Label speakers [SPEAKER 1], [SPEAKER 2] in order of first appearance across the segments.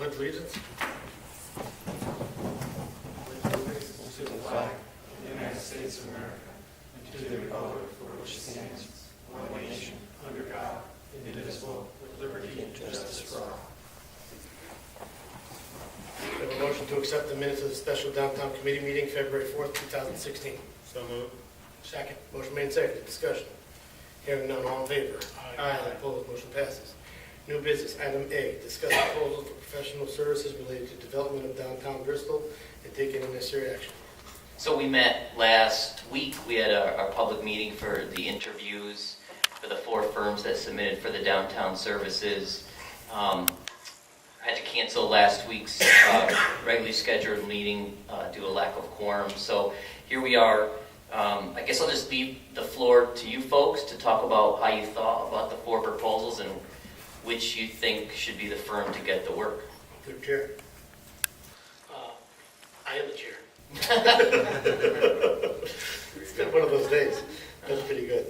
[SPEAKER 1] pledge allegiance.
[SPEAKER 2] To the flag of the United States of America, and to the republic for which it stands, one nation, under God, indivisible, with liberty and justice for all.
[SPEAKER 1] We have a motion to accept the minutes of the special downtown committee meeting, February 4th, 2016.
[SPEAKER 3] So moved.
[SPEAKER 1] Second. Motion made and seconded. Discussion. Hearing none, all in favor?
[SPEAKER 3] Aye.
[SPEAKER 1] Opposed, motion passes. New business, item A, discuss proposals for professional services related to development of downtown Bristol and take any necessary action.
[SPEAKER 4] So we met last week. We had our public meeting for the interviews for the 4 firms that submitted for the downtown services. I had to cancel last week's regularly scheduled meeting due to lack of quorum. So here we are. I guess I'll just leave the floor to you folks to talk about how you thought about the 4 proposals and which you think should be the firm to get the work.
[SPEAKER 1] Good chair. I am the chair. It's been one of those days. That's pretty good.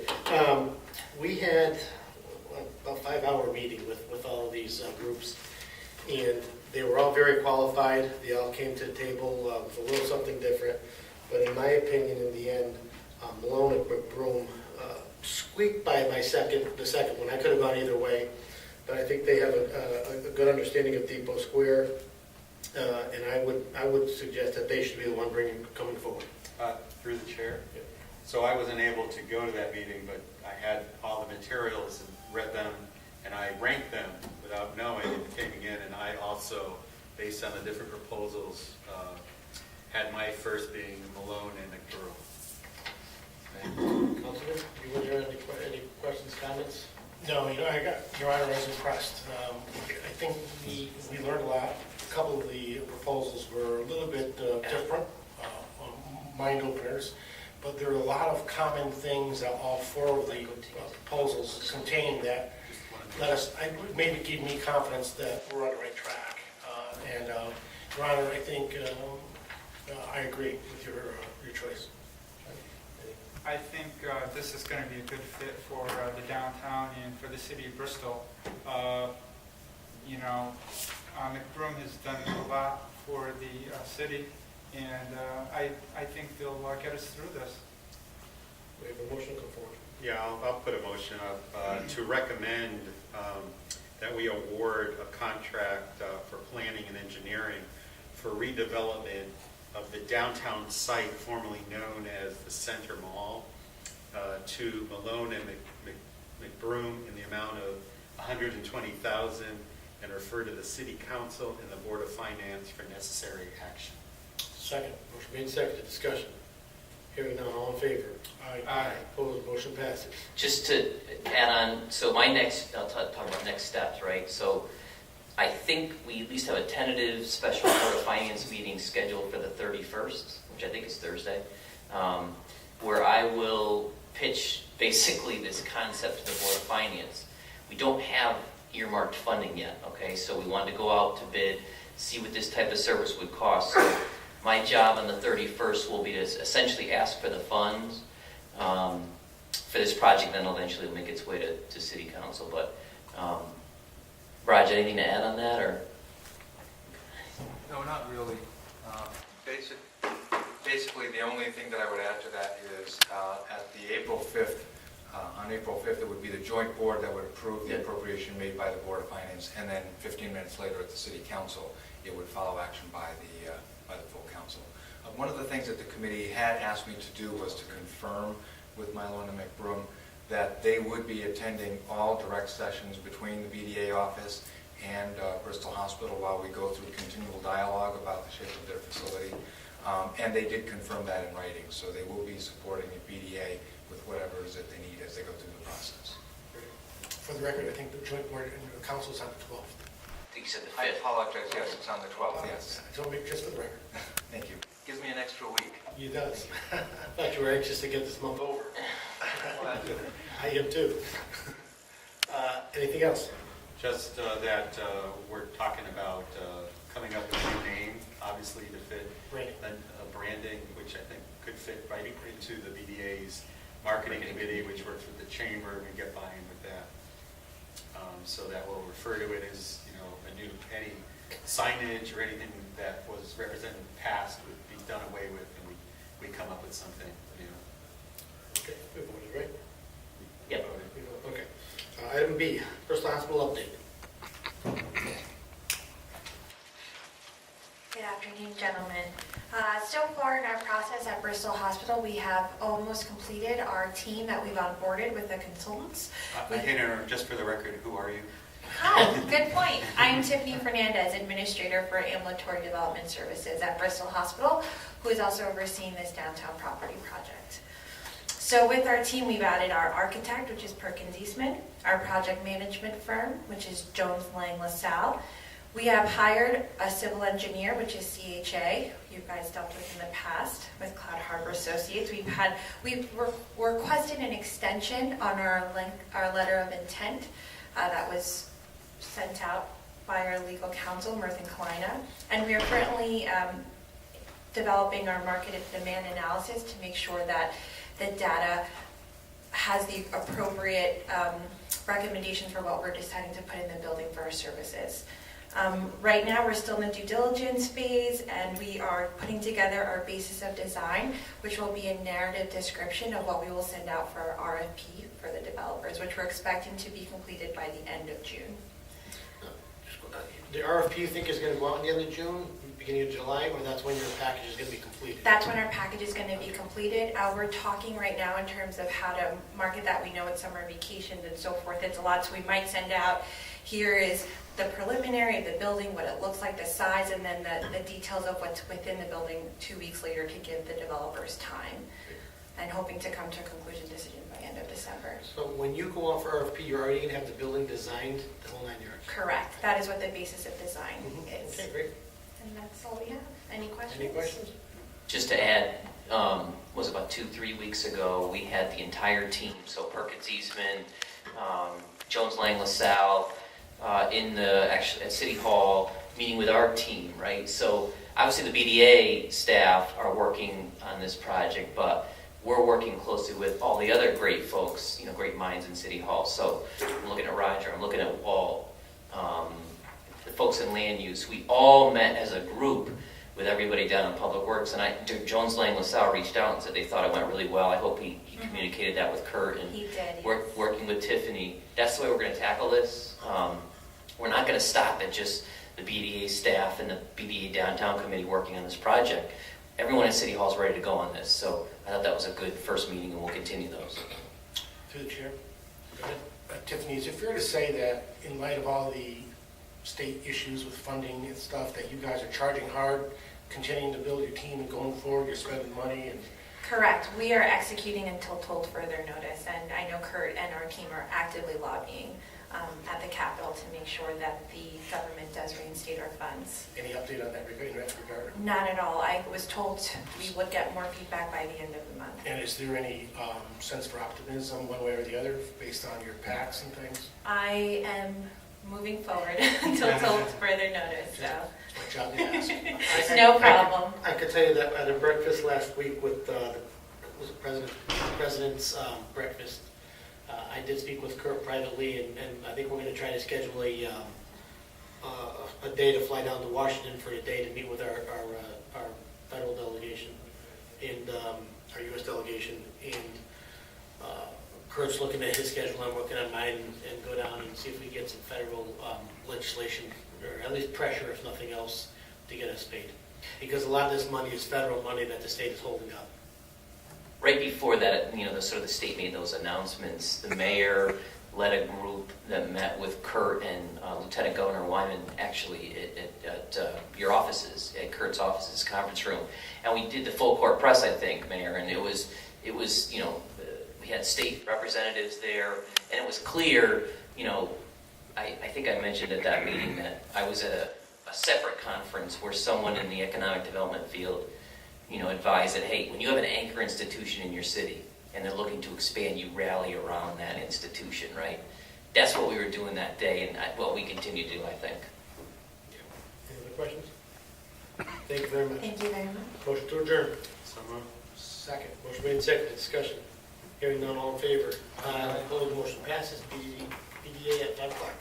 [SPEAKER 1] We had a 5-hour meeting with all of these groups, and they were all very qualified. They all came to the table with a little something different. But in my opinion, in the end, Malone and McBroom squeaked by the second one. I could have gone either way, but I think they have a good understanding of Depot Square, and I would suggest that they should be the one coming forward.
[SPEAKER 3] Through the chair.
[SPEAKER 1] Yep.
[SPEAKER 3] So I wasn't able to go to that meeting, but I had all the materials and read them, and I ranked them without knowing and came in, and I also, based on the different proposals, had my first being Malone and McBroom.
[SPEAKER 1] Councilman, were there any questions, comments?
[SPEAKER 5] No, Your Honor, I was impressed. I think we learned a lot. A couple of the proposals were a little bit different, mind openers, but there are a lot of common things that all 4 of the proposals contain that maybe give me confidence that we're on the right track. And Your Honor, I think I agree with your choice.
[SPEAKER 6] I think this is going to be a good fit for the downtown and for the city of Bristol. McBroom has done a lot for the city, and I think they'll get us through this.
[SPEAKER 1] We have a motion to come forward.
[SPEAKER 3] Yeah, I'll put a motion up to recommend that we award a contract for planning and engineering for redevelopment of the downtown site formerly known as the Center Mall to Malone and McBroom in the amount of $120,000 and refer to the City Council and the Board of Finance for necessary action.
[SPEAKER 1] Second. Motion made and seconded. Discussion. Hearing none, all in favor?
[SPEAKER 6] Aye.
[SPEAKER 1] Opposed, motion passes.
[SPEAKER 4] Just to add on, so I'll talk about next steps, right? So I think we at least have a tentative special Board of Finance meeting scheduled for the 31st, which I think is Thursday, where I will pitch basically this concept to the Board of Finance. We don't have earmarked funding yet, okay? So we wanted to go out to bid, see what this type of service would cost. So my job on the 31st will be to essentially ask for the funds for this project, then eventually it'll make its way to City Council. But Raj, anything to add on that, or?
[SPEAKER 7] No, not really. Basically, the only thing that I would add to that is at the April 5th, on April 5th, it would be the joint board that would approve the appropriation made by the Board of Finance, and then 15 minutes later at the City Council, it would follow action by the full council. One of the things that the committee had asked me to do was to confirm with Malone and McBroom that they would be attending all direct sessions between the BDA office and Bristol Hospital while we go through continual dialogue about the shape of their facility. And they did confirm that in writing, so they will be supporting the BDA with whatever it is that they need as they go through the process.
[SPEAKER 5] For the record, I think the joint board and the council is on the 12th.
[SPEAKER 4] I think you said the
[SPEAKER 7] I
[SPEAKER 4] 5th.
[SPEAKER 7] apologize, yes, it's on the 12th, yes.
[SPEAKER 5] I told me just for the record.
[SPEAKER 7] Thank you. Gives me an extra week.
[SPEAKER 1] You does. I thought you were anxious to get this month over. I am too. Anything else?
[SPEAKER 3] Just that we're talking about coming up with a new name, obviously to fit branding, which I think could fit right into the BDA's marketing committee, which works with the chamber, and we get buy-in with that. So that we'll refer to it as, a new penny signage or anything that was represented in the past would be done away with, and we come up with something, you know.
[SPEAKER 1] Okay, we voted, right?
[SPEAKER 4] Yep.
[SPEAKER 1] We voted, okay. Item B, Bristol Hospital update.
[SPEAKER 8] Good afternoon, gentlemen. So far in our process at Bristol Hospital, we have almost completed our team that we've onboarded with the consultants.
[SPEAKER 3] I can interrupt, just for the record, who are you?
[SPEAKER 8] Hi, good point. I'm Tiffany Fernandez, Administrator for Ambulatory Development Services at Bristol Hospital, who is also overseeing this downtown property project. So with our team, we've added our architect, which is Perkins Eastman, our project management firm, which is Jones Lang LaSalle. We have hired a civil engineer, which is CHA, you guys dealt with in the past with Cloud Harbor Associates. We've requested an extension on our letter of intent that was sent out by our legal counsel, Mirth and Kleina. And we are currently developing our market and demand analysis to make sure that the data has the appropriate recommendations for what we're deciding to put in the building for our services. Right now, we're still in the due diligence phase, and we are putting together our basis of design, which will be a narrative description of what we will send out for our RFP for the developers, which we're expecting to be completed by the end of June.
[SPEAKER 1] The RFP you think is going to go out at the end of June, beginning of July, or that's when your package is going to be completed?
[SPEAKER 8] That's when our package is going to be completed. We're talking right now in terms of how to market that. We know it's summer vacations and so forth. It's a lot, so we might send out, here is the preliminary of the building, what it looks like, the size, and then the details of what's within the building 2 weeks later to give the developers time, and hoping to come to a conclusion decision by end of December.
[SPEAKER 1] So when you go off for RFP, you're already going to have the building designed, the whole 9 yards?
[SPEAKER 8] Correct. That is what the basis of design is.
[SPEAKER 1] Okay, great.
[SPEAKER 8] And that's all we have. Any questions?
[SPEAKER 1] Any questions?
[SPEAKER 4] Just to add, was about 2-3 weeks ago, we had the entire team, so Perkins Eastman, Jones Lang LaSalle, at City Hall, meeting with our team, right? So obviously the BDA staff are working on this project, but we're working closely with all the other great folks, you know, great minds in City Hall. So I'm looking at Roger, I'm looking at Walt, the folks in land use. We all met as a group with everybody down in Public Works, and Jones Lang LaSalle reached out and said they thought it went really well. I hope he communicated that with Kurt, and
[SPEAKER 8] He did.
[SPEAKER 4] working with Tiffany. That's the way we're going to tackle this. We're not going to stop at just the BDA staff and the BDA Downtown Committee working on this project. Everyone at City Hall is ready to go on this, so I thought that was a good first meeting, and we'll continue those.
[SPEAKER 5] Through the chair. Go ahead. Tiffany, is it fair to say that in light of all the state issues with funding and stuff, that you guys are charging hard, continuing to build your team and going forward, you're spending money and...
[SPEAKER 8] Correct. We are executing until told further notice, and I know Kurt and our team are actively lobbying at the Capitol to make sure that the government does reinstate our funds.
[SPEAKER 5] Any update on that regard?
[SPEAKER 8] Not at all. I was told we would get more feedback by the end of the month.
[SPEAKER 5] And is there any sense for optimism one way or the other based on your packs and things?
[SPEAKER 8] I am moving forward until told further notice, so.
[SPEAKER 5] It's my job to ask.
[SPEAKER 8] No problem.
[SPEAKER 1] I could tell you that at a breakfast last week with the president's breakfast, I did speak with Kurt privately, and I think we're going to try to schedule a day to fly down to Washington for a day to meet with our federal delegation and our U.S. delegation. And Kurt's looking at his schedule, I'm working on mine, and go down and see if we get some federal legislation, or at least pressure, if nothing else, to get us paid. Because a lot of this money is federal money that the state is holding up.
[SPEAKER 4] Right before that, you know, the state made those announcements. The mayor led a group that met with Kurt and Lieutenant Governor Wyman, actually at your offices, at Kurt's offices, conference room, and we did the full court press, I think, Mayor, and it was you know, we had state representatives there, and it was clear, you know, I think I mentioned at that meeting that I was at a separate conference where someone in the economic development field, you know, advised that, hey, when you have an anchor institution in your city and they're looking to expand, you rally around that institution, right? That's what we were doing that day, and what we continue to do, I think.
[SPEAKER 1] Any other questions? Thank you very much.
[SPEAKER 8] Thank you very much.
[SPEAKER 1] Motion to adjourn.
[SPEAKER 3] So moved.
[SPEAKER 1] Second. Motion made and seconded. Discussion. Hearing none, all in favor. Opposed, motion passes. BDA at 5 o'clock.